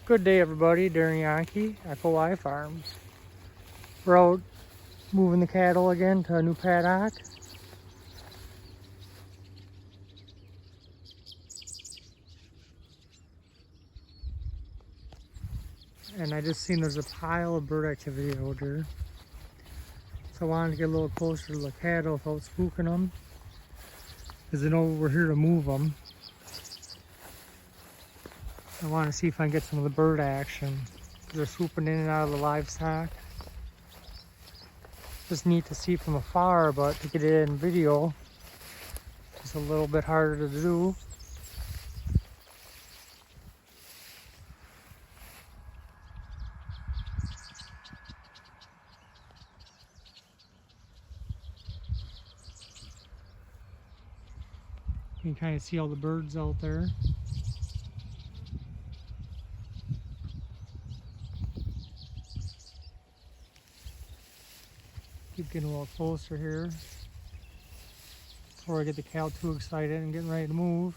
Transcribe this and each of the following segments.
Good day, everybody. Darren Yankee, Echo Y Farms. We're out moving the cattle again to a new paddock. And I just seen there's a pile of bird activity out there. So I wanted to get a little closer to the cattle without spooking them, because I know we're here to move them. I want to see if I can get some of the bird action. They're swooping in and out of the livestock. Just neat to see from afar, but to get it in video, it's a little bit harder to do. You can kind of see all the birds out there. Keep getting a little closer here before I get the cow too excited and getting ready to move.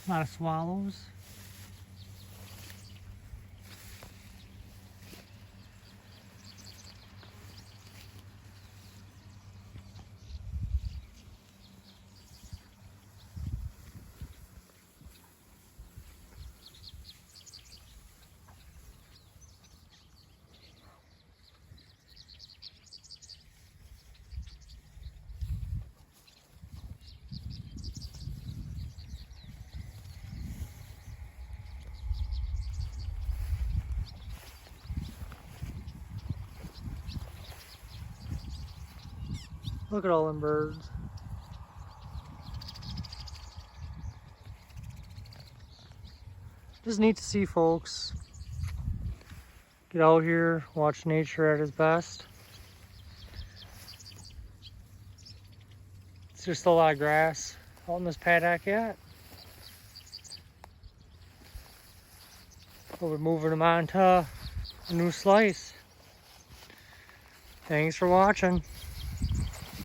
A lot of swallows. Look at all them birds. Just neat to see, folks. Get out here, watch nature at its best. It's just a lot of grass out in this paddock yet. We'll be moving them on to a new slice. Thanks for watching.